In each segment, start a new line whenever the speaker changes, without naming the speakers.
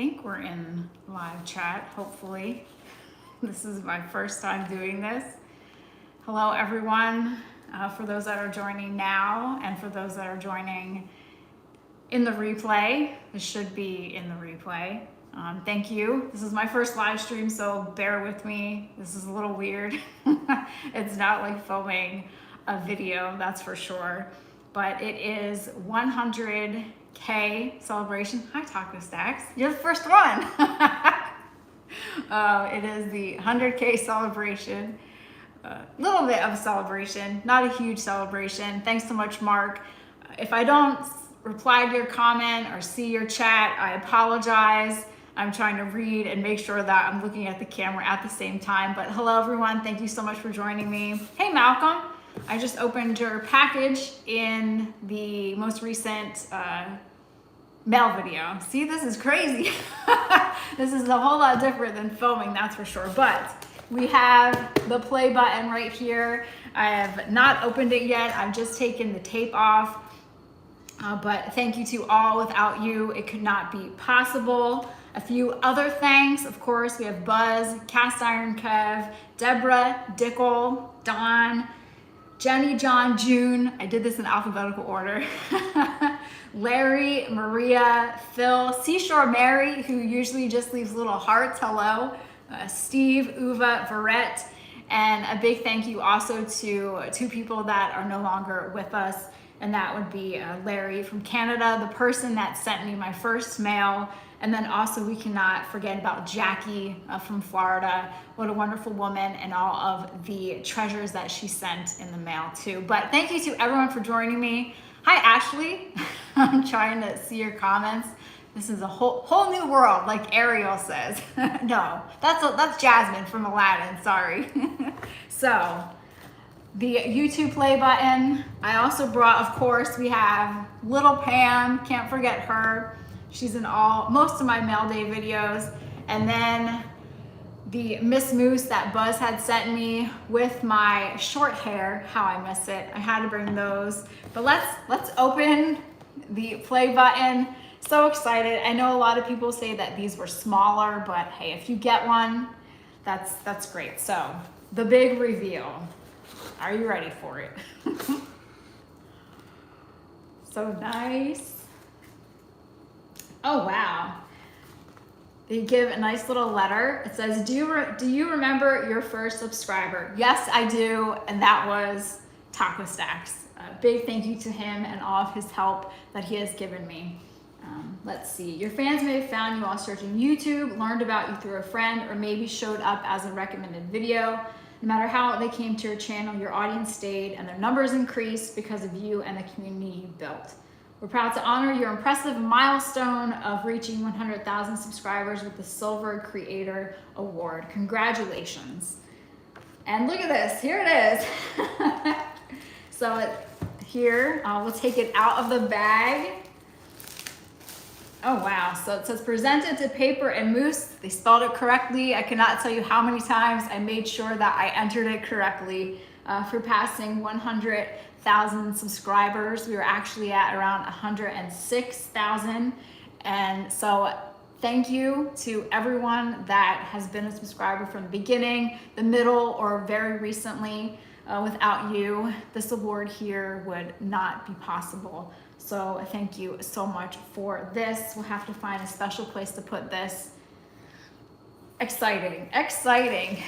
think we're in live chat, hopefully. This is my first time doing this. Hello, everyone. For those that are joining now and for those that are joining in the replay, this should be in the replay. Thank you. This is my first live stream, so bear with me. This is a little weird. It's not like filming a video, that's for sure. But it is 100K celebration. Hi, Taco Stacks. You're the first one. It is the 100K celebration. A little bit of a celebration, not a huge celebration. Thanks so much, Mark. If I don't reply to your comment or see your chat, I apologize. I'm trying to read and make sure that I'm looking at the camera at the same time. But hello, everyone. Thank you so much for joining me. Hey, Malcolm. I just opened your package in the most recent mail video. See, this is crazy. This is a whole lot different than filming, that's for sure. But we have the play button right here. I have not opened it yet. I've just taken the tape off. But thank you to all. Without you, it could not be possible. A few other thanks, of course, we have Buzz, Cast Iron Kev, Deborah, Dickel, Don, Jenny, John, June. I did this in alphabetical order. Larry, Maria, Phil, Seashore Mary, who usually just leaves little hearts, hello. Steve, Uva, Verette, and a big thank you also to two people that are no longer with us, and that would be Larry from Canada, the person that sent me my first mail, and then also we cannot forget about Jackie from Florida. What a wonderful woman, and all of the treasures that she sent in the mail too. But thank you to everyone for joining me. Hi, Ashley. I'm trying to see your comments. This is a whole new world, like Ariel says. No, that's Jasmine from Aladdin, sorry. So, the YouTube play button. I also brought, of course, we have Little Pam, can't forget her. She's in most of my mail day videos. And then the Miss Moose that Buzz had sent me with my short hair, how I miss it. I had to bring those. But let's open the play button. So excited. I know a lot of people say that these were smaller, but hey, if you get one, that's great. So the big reveal. Are you ready for it? So nice. Oh, wow. They give a nice little letter. It says, do you remember your first subscriber? Yes, I do. And that was Taco Stacks. A big thank you to him and all of his help that he has given me. Let's see. Your fans may have found you while searching YouTube, learned about you through a friend, or maybe showed up as a recommended video. No matter how they came to your channel, your audience stayed and their numbers increased because of you and the community you built. We're proud to honor your impressive milestone of reaching 100,000 subscribers with the Silver Creator Award. Congratulations. And look at this, here it is. So here, we'll take it out of the bag. Oh wow, so it says presented to Paper and Moose. They spelled it correctly. I cannot tell you how many times I made sure that I entered it correctly for passing 100,000 subscribers. We were actually at around 106,000. And so thank you to everyone that has been a subscriber from the beginning, the middle, or very recently. Without you, this award here would not be possible. So thank you so much for this. We'll have to find a special place to put this. Exciting, exciting.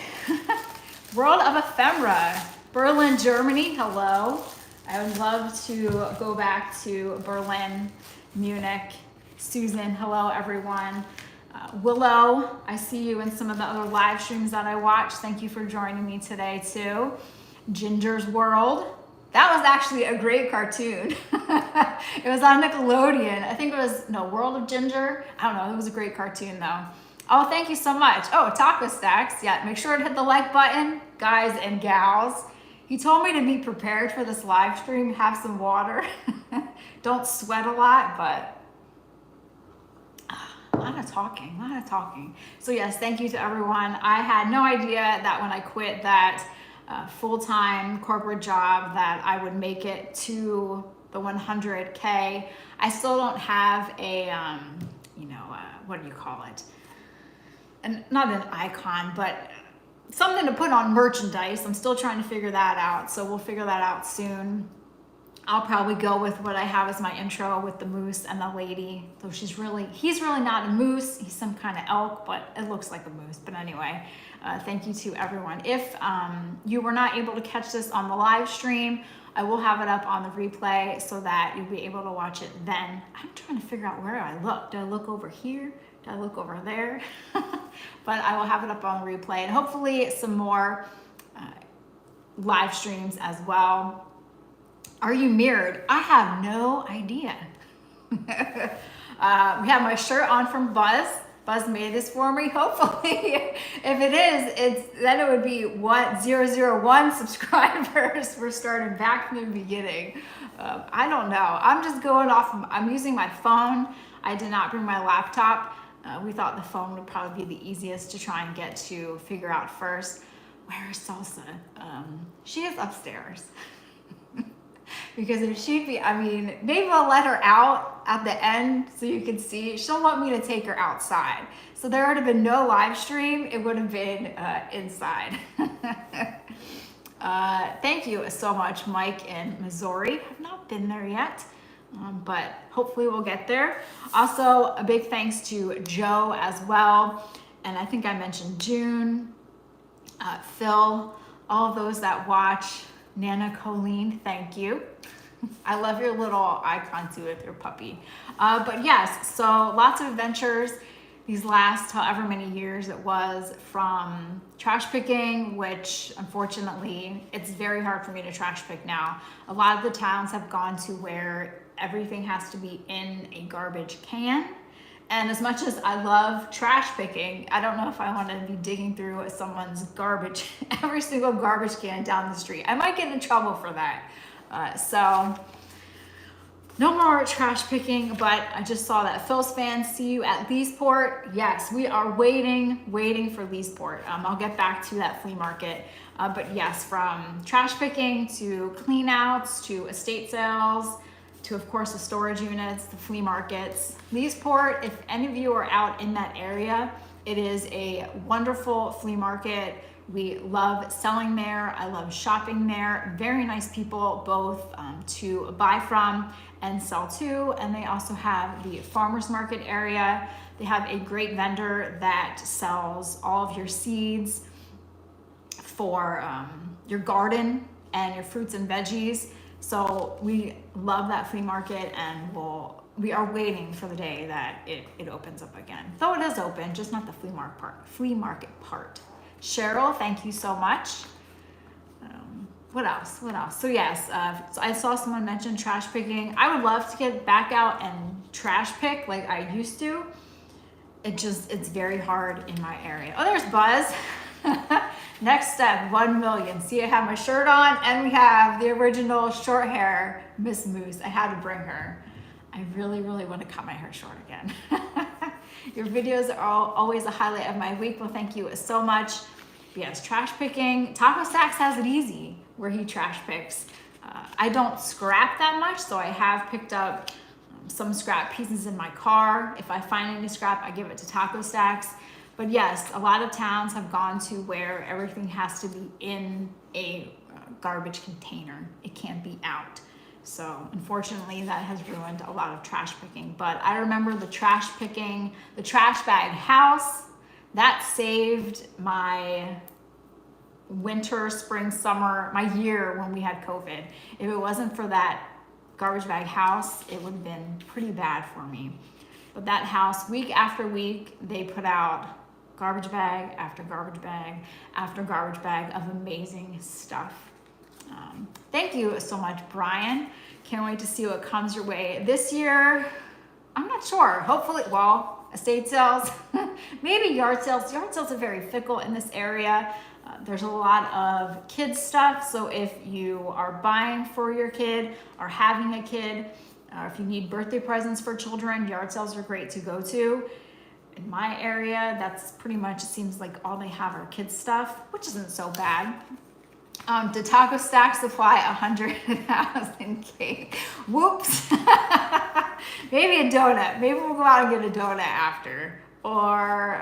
World of Ephemera, Berlin, Germany, hello. I would love to go back to Berlin, Munich. Susan, hello everyone. Willow, I see you in some of the other live streams that I watch. Thank you for joining me today too. Ginger's World. That was actually a great cartoon. It was on Nickelodeon. I think it was, World of Ginger. I don't know, it was a great cartoon though. Oh, thank you so much. Oh, Taco Stacks. Yeah, make sure to hit the like button, guys and gals. He told me to be prepared for this live stream, have some water. Don't sweat a lot, but a lot of talking. So yes, thank you to everyone. I had no idea that when I quit that full-time corporate job that I would make it to the 100K. I still don't have a what do you call it? And not an icon, but something to put on merchandise. I'm still trying to figure that out. So we'll figure that out soon. I'll probably go with what I have as my intro with the moose and the lady. Though he's really not a moose. He's some kind of elk, but it looks like a moose. But anyway, thank you to everyone. If you were not able to catch this on the live stream, I will have it up on the replay so that you'll be able to watch it then. I'm trying to figure out where I look. Do I look over here? Do I look over there? But I will have it up on the replay, and hopefully some more live streams as well. Are you mirrored? I have no idea. We have my shirt on from Buzz. Buzz made this for me. Hopefully, if it is, then it would be 001 subscribers. We're starting back from the beginning. I don't know. I'm just going off. I'm using my phone. I did not bring my laptop. We thought the phone would probably be the easiest to try and get to figure out first. Where is Salsa? She is upstairs. Because if she'd be, maybe I'll let her out at the end so you can see. She'll want me to take her outside. So there would have been no live stream. It would have been inside. Thank you so much, Mike in Missouri. I've not been there yet, but hopefully we'll get there. Also, a big thanks to Joe as well. And I think I mentioned June, Phil, all of those that watch. Nana Colleen, thank you. I love your little icon too with your puppy. But yes, so lots of adventures these last however many years it was, from trash picking, which unfortunately it's very hard for me to trash pick now. A lot of the towns have gone to where everything has to be in a garbage can. And as much as I love trash picking, I don't know if I want to be digging through someone's garbage, every single garbage can down the street. I might get in trouble for that. So no more trash picking, but I just saw that Phil's fans see you at Leesport. Yes, we are waiting for Leesport. I'll get back to that flea market. But yes, from trash picking to clean outs to estate sales, to of course the storage units, the flea markets. Leesport, if any of you are out in that area, it is a wonderful flea market. We love selling there. I love shopping there. Very nice people, both to buy from and sell to. And they also have the farmers market area. They have a great vendor that sells all of your seeds for your garden and your fruits and veggies. So we love that flea market, and we are waiting for the day that it opens up again. Though it is open, just not the flea market part. Cheryl, thank you so much. What else? So yes, so I saw someone mention trash picking. I would love to get back out and trash pick like I used to. It's very hard in my area. Oh, there's Buzz. Next step, 1 million. See, I have my shirt on, and we have the original short hair Miss Moose. I had to bring her. I really want to cut my hair short again. Your videos are always a highlight of my week. Well, thank you so much. But yes, trash picking. Taco Stacks has it easy where he trash picks. I don't scrap that much, so I have picked up some scrap pieces in my car. If I find any scrap, I give it to Taco Stacks. But yes, a lot of towns have gone to where everything has to be in a garbage container. It can't be out. So unfortunately, that has ruined a lot of trash picking. But I remember the trash picking, the trash bag house, that saved my winter, spring, summer, my year when we had COVID. If it wasn't for that garbage bag house, it would have been pretty bad for me. But that house, week after week, they put out garbage bag after garbage bag after garbage bag of amazing stuff. Thank you so much, Brian. Can't wait to see what comes your way this year. I'm not sure. Hopefully, well, estate sales, maybe yard sales. Yard sales are very fickle in this area. There's a lot of kids stuff. So if you are buying for your kid or having a kid, if you need birthday presents for children, yard sales are great to go to. In my area, that's pretty much, it seems like all they have are kids stuff, which isn't so bad. Did Taco Stack supply 100,000 cake? Whoops. Maybe a donut. Maybe we'll go out and get a donut after. Or,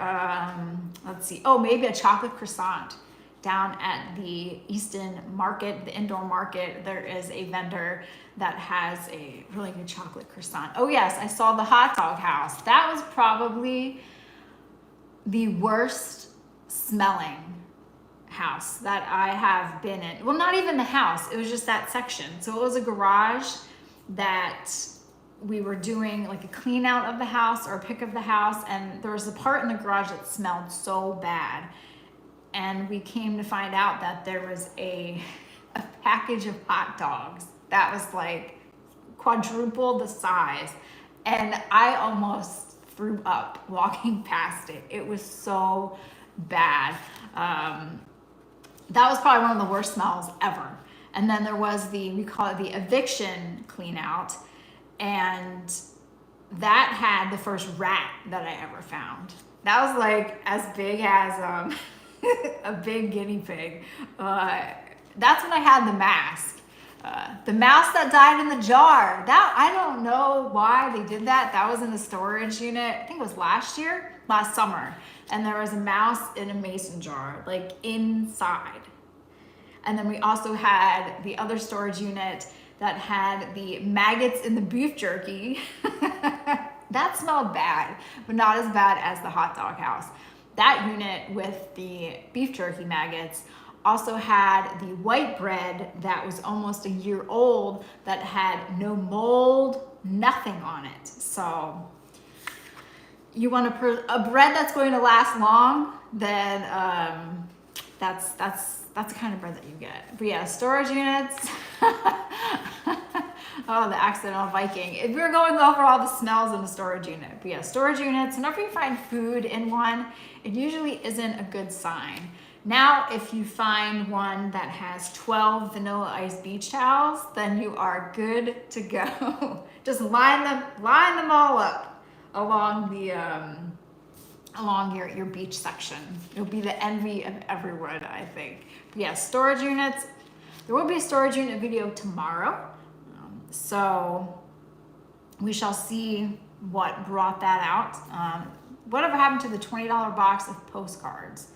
let's see. Oh, maybe a chocolate croissant. Down at the Easton Market, the indoor market, there is a vendor that has a really good chocolate croissant. Oh yes, I saw the hot dog house. That was probably the worst smelling house that I have been in. Well, not even the house, it was just that section. So it was a garage that we were doing like a clean out of the house or a pick of the house, and there was a part in the garage that smelled so bad. And we came to find out that there was a package of hot dogs that was like quadruple the size. And I almost threw up walking past it. It was so bad. That was probably one of the worst smells ever. And then there was we call it the eviction clean out. And that had the first rat that I ever found. That was like as big as a big guinea pig. That's when I had the mask. The mouse that died in the jar. That, I don't know why they did that. That was in the storage unit. I think it was last summer. And there was a mouse in a mason jar, like inside. And then we also had the other storage unit that had the maggots in the beef jerky. That smelled bad, but not as bad as the hot dog house. That unit with the beef jerky maggots also had the white bread that was almost a year old that had no mold, nothing on it. So you want a bread that's going to last long, then that's the kind of bread that you get. But yeah, storage units. Oh, the accidental Viking. If we're going over all the smells in the storage unit. But yeah, storage units, whenever you find food in one, it usually isn't a good sign. Now, if you find one that has 12 vanilla ice beach towels, then you are good to go. Just line them all up along the along your beach section. It'll be the envy of everyone, I think. But yeah, storage units. There will be a storage unit video tomorrow. So we shall see what brought that out. Whatever happened to the $20 box of postcards?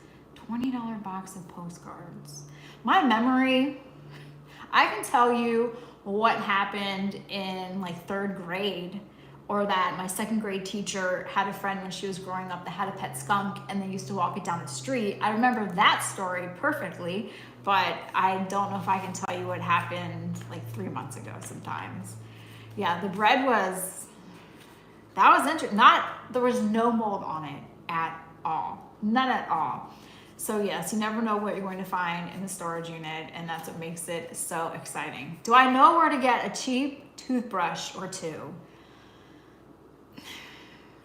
$20 box of postcards. My memory, I can tell you what happened in like 3rd grade, or that my 2nd grade teacher had a friend when she was growing up that had a pet skunk and they used to walk it down the street. I remember that story perfectly, but I don't know if I can tell you what happened like 3 months ago sometimes. Yeah, the bread was, that was interesting. There was no mold on it at all. None at all. So yes, you never know what you're going to find in the storage unit, and that's what makes it so exciting. Do I know where to get a cheap toothbrush or 2?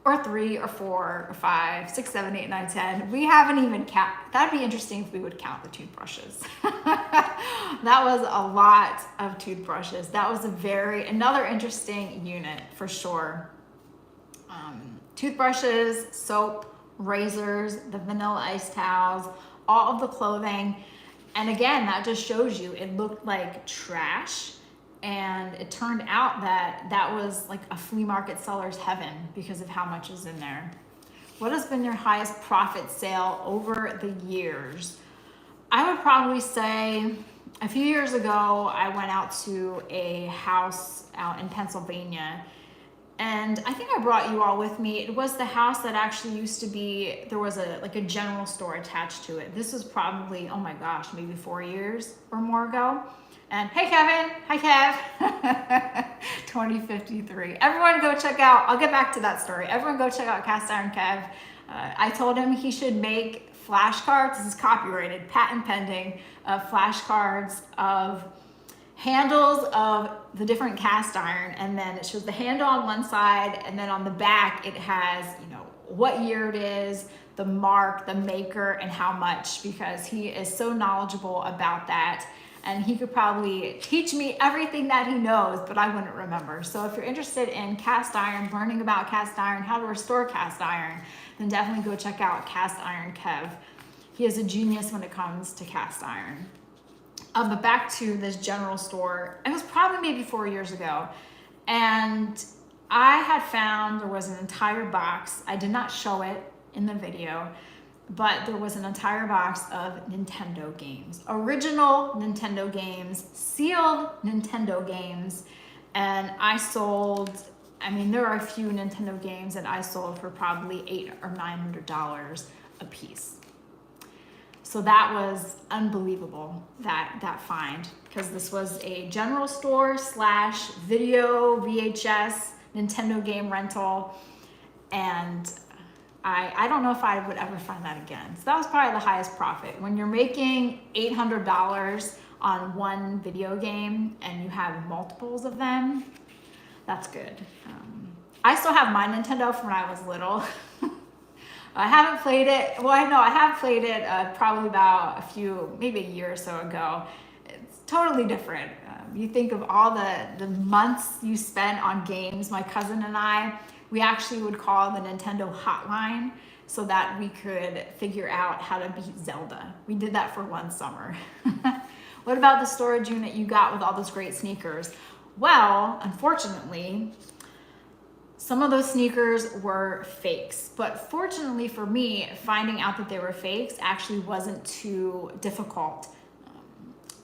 Or 3 or 4 or 5, 6, 7, 8, 9, 10. We haven't even count. That'd be interesting if we would count the toothbrushes. That was a lot of toothbrushes. That was another interesting unit for sure. Toothbrushes, soap, razors, the vanilla ice towels, all of the clothing. And again, that just shows you it looked like trash. And it turned out that was like a flea market seller's heaven because of how much is in there. What has been your highest profit sale over the years? I would probably say a few years ago, I went out to a house out in Pennsylvania. And I think I brought you all with me. It was the house that actually used to be, there was a general store attached to it. This was probably, oh my gosh, maybe 4 years or more ago. And hey, Kevin. Hi, Kev. 2053. Everyone go check out, I'll get back to that story. Everyone go check out Cast Iron Kev. I told him he should make flashcards. This is copyrighted, patent pending, flashcards of handles of the different cast iron. And then it shows the handle on one side. And then on the back, it has, what year it is, the mark, the maker, and how much, because he is so knowledgeable about that. And he could probably teach me everything that he knows, but I wouldn't remember. So if you're interested in cast iron, learning about cast iron, how to restore cast iron, then definitely go check out Cast Iron Kev. He is a genius when it comes to cast iron. But back to this general store, it was probably maybe 4 years ago. And I had found there was an entire box. I did not show it in the video, but there was an entire box of Nintendo games, original Nintendo games, sealed Nintendo games. And I sold, I mean, there are a few Nintendo games that I sold for probably $800 or $900 a piece. So that was unbelievable, that find, because this was a general store / video VHS Nintendo game rental, and I don't know if I would ever find that again. So that was probably the highest profit. When you're making $800 on one video game and you have multiples of them, that's good. I still have my Nintendo from when I was little. I haven't played it. Well, I know I have played it probably about maybe a year or so ago. It's totally different. You think of all the months you spent on games. My cousin and I, we actually would call the Nintendo hotline so that we could figure out how to beat Zelda. We did that for one summer. What about the storage unit you got with all those great sneakers? Well, unfortunately, some of those sneakers were fakes, but fortunately for me, finding out that they were fakes actually wasn't too difficult.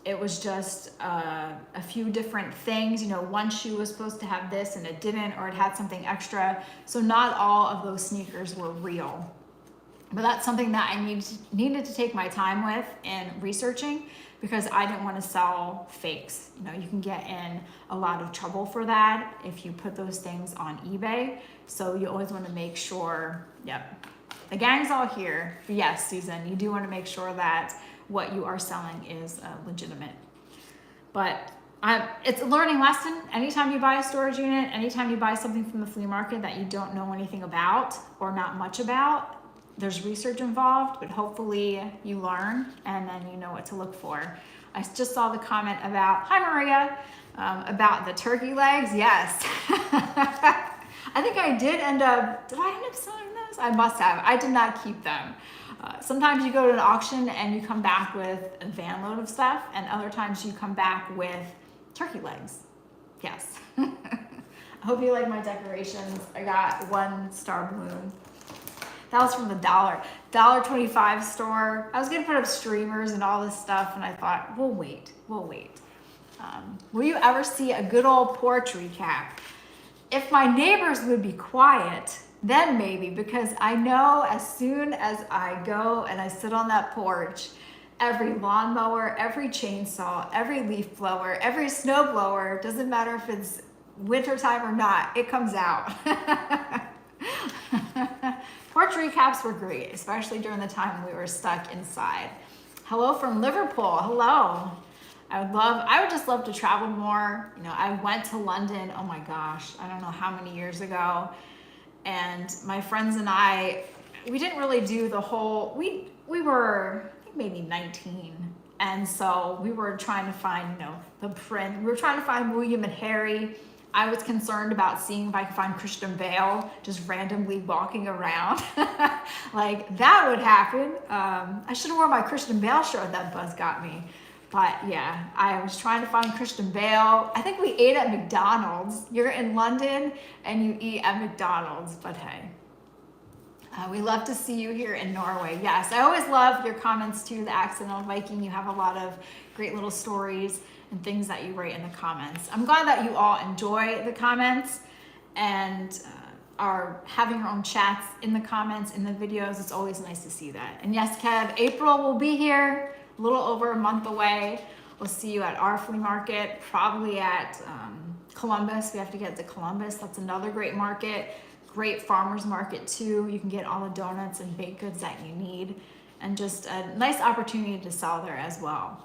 It was just a few different things. You know, one shoe was supposed to have this and it didn't, or it had something extra. So not all of those sneakers were real. But that's something that I needed to take my time with in researching, because I didn't want to sell fakes. You know, you can get in a lot of trouble for that if you put those things on eBay. So you always want to make sure, yep, the gang's all here. But yes, Susan, you do want to make sure that what you are selling is legitimate. But it's a learning lesson. Anytime you buy a storage unit, anytime you buy something from the flea market that you don't know anything about or not much about, there's research involved, but hopefully you learn and then you know what to look for. I just saw the comment about, hi Maria, about the turkey legs. Yes. I think I did end up selling those? I must have. I did not keep them. Sometimes you go to an auction and you come back with a van load of stuff, and other times you come back with turkey legs. Yes. I hope you like my decorations. I got one star balloon. That was from the $1.25 store. I was gonna put up streamers and all this stuff, and I thought, we'll wait. Will you ever see a good old porch recap? If my neighbors would be quiet, then maybe, because I know as soon as I go and I sit on that porch, every lawnmower, every chainsaw, every leaf blower, every snow blower, doesn't matter if it's wintertime or not, it comes out. Porch recaps were great, especially during the time we were stuck inside. Hello from Liverpool. Hello. I would just love to travel more. You know, I went to London, oh my gosh, I don't know how many years ago. And my friends and I, we didn't really do the whole, we were, I think maybe 19. And so we were trying to find, you know, the prince. We were trying to find William and Harry. I was concerned about seeing if I could find Christian Bale just randomly walking around. Like, that would happen. I should have worn my Christian Bale shirt that Buzz got me. But yeah, I was trying to find Christian Bale. I think we ate at McDonald's. You're in London and you eat at McDonald's, but hey. We love to see you here in Norway. Yes, I always love your comments too, the Accidental Viking. You have a lot of great little stories and things that you write in the comments. I'm glad that you all enjoy the comments and are having your own chats in the comments, in the videos. It's always nice to see that. And yes, Kev, April will be here, a little over a month away. We'll see you at our flea market, probably at Columbus. We have to get to Columbus. That's another great market. Great farmer's market too. You can get all the donuts and baked goods that you need, and just a nice opportunity to sell there as well.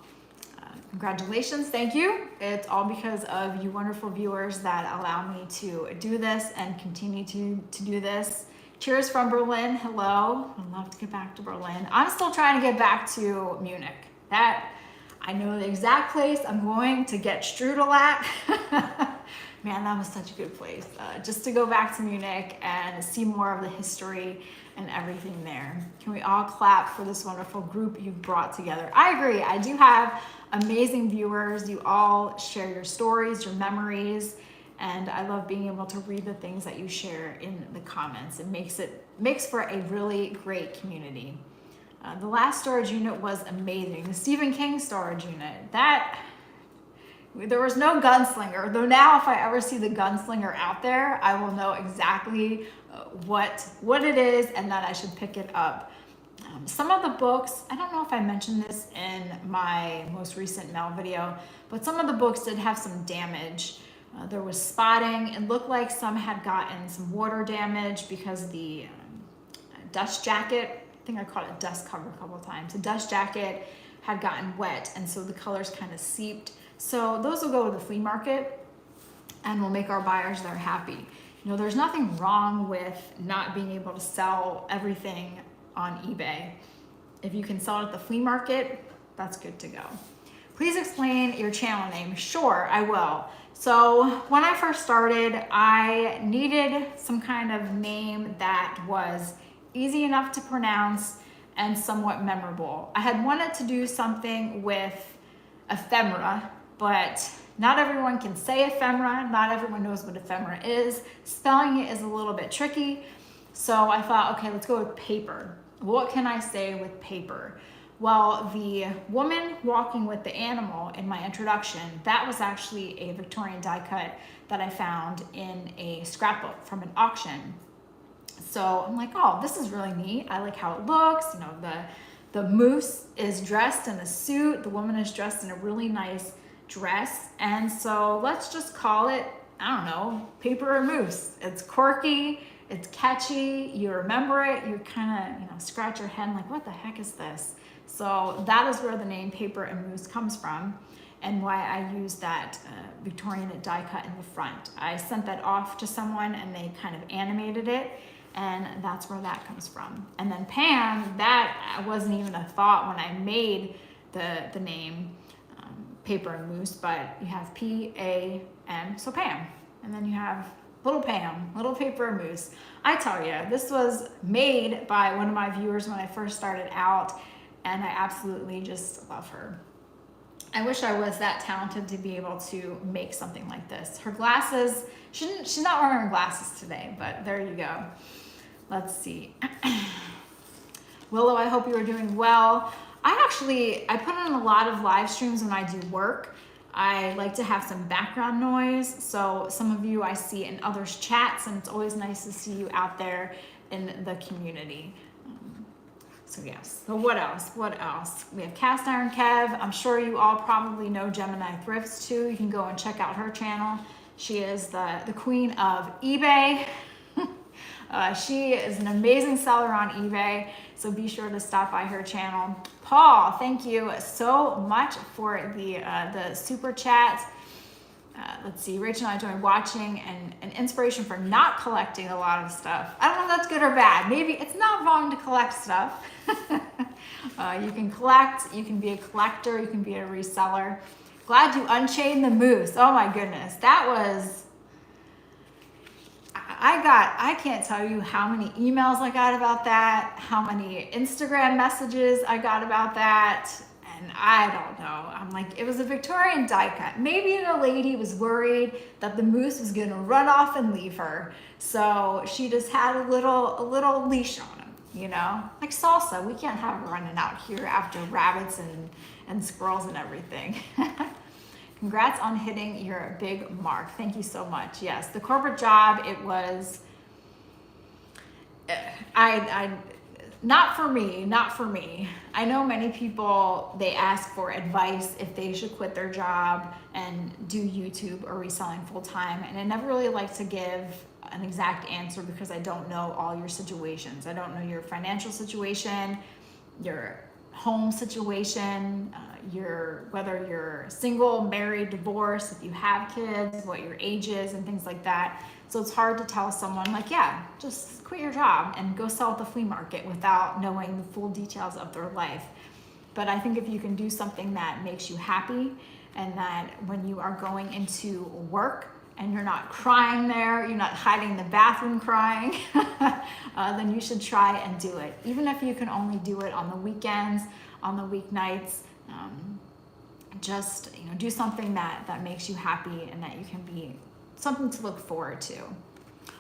Congratulations, thank you. It's all because of you wonderful viewers that allow me to do this and continue to do this. Cheers from Berlin, hello. I'd love to get back to Berlin. I'm still trying to get back to Munich. That, I know the exact place I'm going to get strudel at. Man, that was such a good place. Just to go back to Munich and see more of the history and everything there. Can we all clap for this wonderful group you've brought together? I agree, I do have amazing viewers. You all share your stories, your memories, And I love being able to read the things that you share in the comments. It makes for a really great community. The last storage unit was amazing. The Stephen King storage unit, there was no gunslinger, though now if I ever see the gunslinger out there, I will know exactly what it is and that I should pick it up. Some of the books, I don't know if I mentioned this in my most recent mail video, but some of the books did have some damage. There was spotting. It looked like some had gotten some water damage because the dust jacket, I think I called it dust cover a couple of times, the dust jacket had gotten wet, and so the colors kind of seeped. So those will go to the flea market and will make our buyers there happy. You know, there's nothing wrong with not being able to sell everything on eBay. If you can sell it at the flea market, that's good to go. Please explain your channel name. Sure, I will. So when I first started, I needed some kind of name that was easy enough to pronounce and somewhat memorable. I had wanted to do something with ephemera, but not everyone can say ephemera. Not everyone knows what ephemera is. Spelling it is a little bit tricky. So I thought, okay, let's go with paper. What can I say with paper? Well, the woman walking with the animal in my introduction, that was actually a Victorian die cut that I found in a scrapbook from an auction. So I'm like, oh, this is really neat. I like how it looks. You know, the moose is dressed in a suit. The woman is dressed in a really nice dress. And so let's just call it, I don't know, Paper and Moose. It's quirky. It's catchy. You remember it. You kind of, scratch your head like, what the heck is this? So that is where the name Paper and Moose comes from, and why I use that Victorian die cut in the front. I sent that off to someone and they kind of animated it, and that's where that comes from. And then Pam, that wasn't even a thought when I made the name Paper and Moose, but you have P-A-M, so Pam. And then you have Little Pam, Little Paper and Moose. I tell you, this was made by one of my viewers when I first started out, and I absolutely just love her. I wish I was that talented to be able to make something like this. Her glasses, she's not wearing her glasses today, but there you go. Let's see. Willow, I hope you are doing well. I put on a lot of live streams when I do work. I like to have some background noise. So some of you I see in others' chats, and it's always nice to see you out there in the community. So yes, so what else? We have Cast Iron Kev. I'm sure you all probably know Gemini Thrifts too. You can go and check out her channel. She is the queen of eBay. She is an amazing seller on eBay, so be sure to stop by her channel. Paul, thank you so much for the super chat. Let's see, Rachel and I enjoy watching, and an inspiration for not collecting a lot of stuff. I don't know if that's good or bad. Maybe it's not wrong to collect stuff. You can collect, you can be a collector, you can be a reseller. Glad you unchained the moose. Oh my goodness, that was, I can't tell you how many emails I got about that, how many Instagram messages I got about that. And I don't know. I'm like, it was a Victorian die cut. Maybe the lady was worried that the moose was gonna run off and leave her. So she just had a little leash on him, Like Salsa, we can't have her running out here after rabbits and squirrels and everything. Congrats on hitting your big mark. Thank you so much. Yes, the corporate job, it was, not for me. I know many people, they ask for advice if they should quit their job and do YouTube or reselling full time. And I never really like to give an exact answer because I don't know all your situations. I don't know your financial situation, your home situation, whether you're single, married, divorced, if you have kids, what your age is and things like that. So it's hard to tell someone like, yeah, just quit your job and go sell at the flea market without knowing the full details of their life. But I think if you can do something that makes you happy, and that when you are going into work and you're not crying there, you're not hiding in the bathroom crying, then you should try and do it. Even if you can only do it on the weekends, on the weeknights, just do something that makes you happy and that you can be something to look forward to.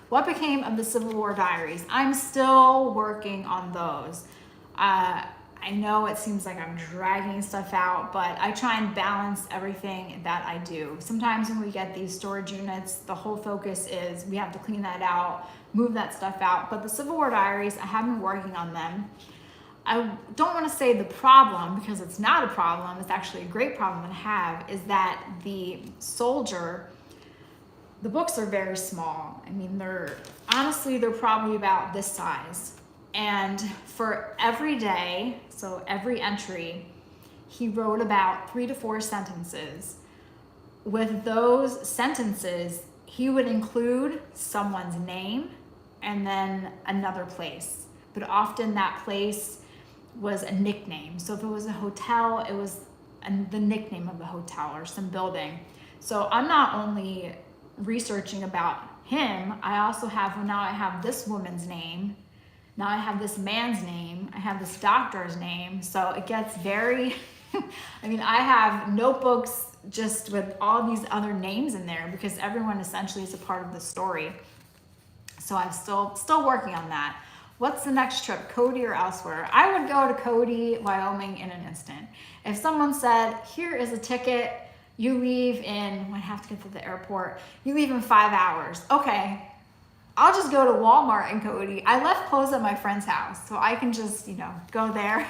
What became of the Civil War diaries? I'm still working on those. I know it seems like I'm dragging stuff out, but I try and balance everything that I do. Sometimes when we get these storage units, the whole focus is we have to clean that out, move that stuff out. But the Civil War diaries, I have been working on them. I don't want to say the problem, because it's not a problem, it's actually a great problem to have, is that the soldier, the books are very small. I mean, they're probably about this size. And for every day, so every entry, he wrote about 3 to 4 sentences. With those sentences, he would include someone's name and then another place. But often that place was a nickname. So if it was a hotel, it was the nickname of the hotel or some building. So I'm not only researching about him, I also have, well, now I have this woman's name. Now I have this man's name, I have this doctor's name, so it gets very, I mean, I have notebooks just with all these other names in there because everyone essentially is a part of the story. So I'm still working on that. What's the next trip, Cody or elsewhere? I would go to Cody, Wyoming in an instant. If someone said, here is a ticket, you leave in, I have to get to the airport, you leave in 5 hours. Okay. I'll just go to Walmart in Cody. I left clothes at my friend's house, so I can just, go there.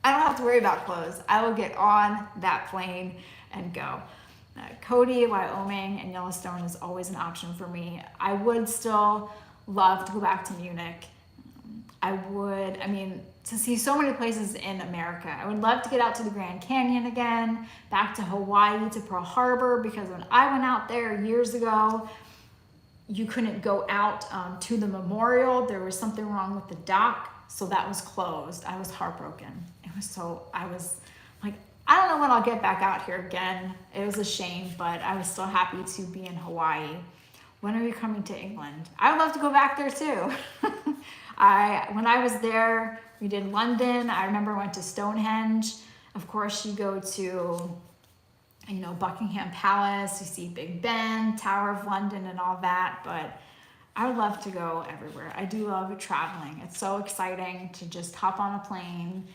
I don't have to worry about clothes. I will get on that plane and go. Cody, Wyoming, and Yellowstone is always an option for me. I would still love to go back to Munich. To see so many places in America. I would love to get out to the Grand Canyon again, back to Hawaii, to Pearl Harbor, because when I went out there years ago, you couldn't go out to the memorial. There was something wrong with the dock, so that was closed. I was heartbroken. I was like, I don't know when I'll get back out here again. It was a shame, but I was still happy to be in Hawaii. When are you coming to England? I would love to go back there too. When I was there, we did London. I remember I went to Stonehenge. Of course, you go to Buckingham Palace, you see Big Ben, Tower of London and all that, but I would love to go everywhere. I do love traveling. It's so exciting to just hop on a plane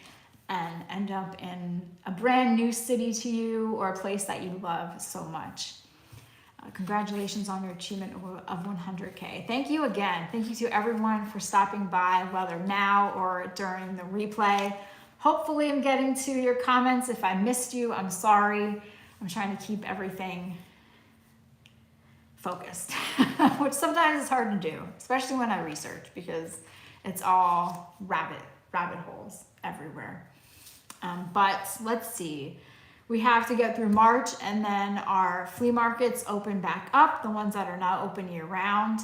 and end up in a brand new city to you or a place that you love so much. Congratulations on your achievement of 100K. Thank you again. Thank you to everyone for stopping by, whether now or during the replay. Hopefully I'm getting to your comments. If I missed you, I'm sorry. I'm trying to keep everything focused, which sometimes is hard to do, especially when I research, because it's all rabbit holes everywhere. But let's see. We have to get through March, and then our flea markets open back up, the ones that are not open year round.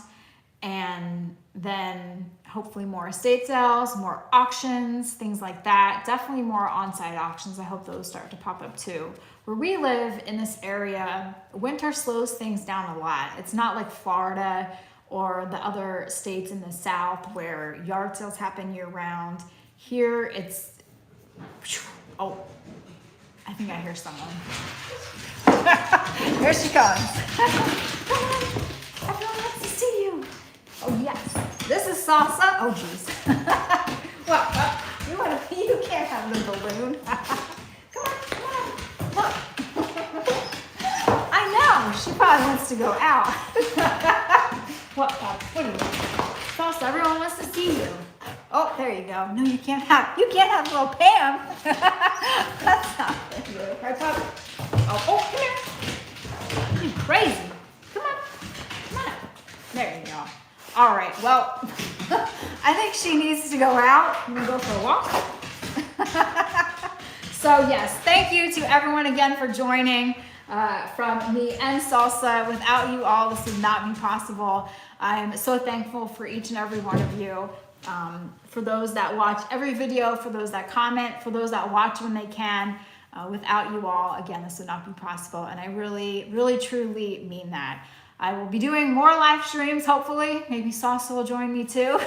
And then hopefully more estate sales, more auctions, things like that. Definitely more on-site auctions. I hope those start to pop up too. Where we live in this area, winter slows things down a lot. It's not like Florida or the other states in the South where yard sales happen year round. Here it's, oh, I think I hear someone. Here she comes. Come on, everyone wants to see you. Oh yes, this is salsa. Oh geez. Well, you can't have the balloon. Come on. Look. I know, she probably wants to go out. What are you doing? Salsa, everyone wants to see you. Oh, there you go. No, you can't have little Pam. That's not good. Right, Pop? Oh, come here. You're crazy. Come on. There you go. All right, well, I think she needs to go out. I'm gonna go for a walk. So yes, thank you to everyone again for joining from me and Salsa. Without you all, this would not be possible. I'm so thankful for each and every one of you. For those that watch every video, for those that comment, for those that watch when they can. Without you all, again, this would not be possible. And I really, really, truly mean that. I will be doing more live streams, hopefully. Maybe Sauce will join me too.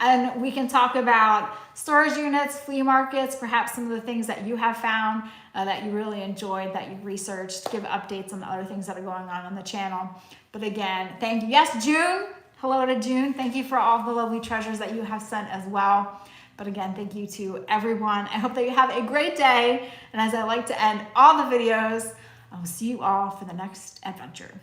And we can talk about storage units, flea markets, perhaps some of the things that you have found that you really enjoyed, that you've researched, give updates on the other things that are going on the channel. But again, thank you. Yes, June. Hello to June. Thank you for all the lovely treasures that you have sent as well. But again, thank you to everyone. I hope that you have a great day. And as I like to end all the videos, I will see you all for the next adventure.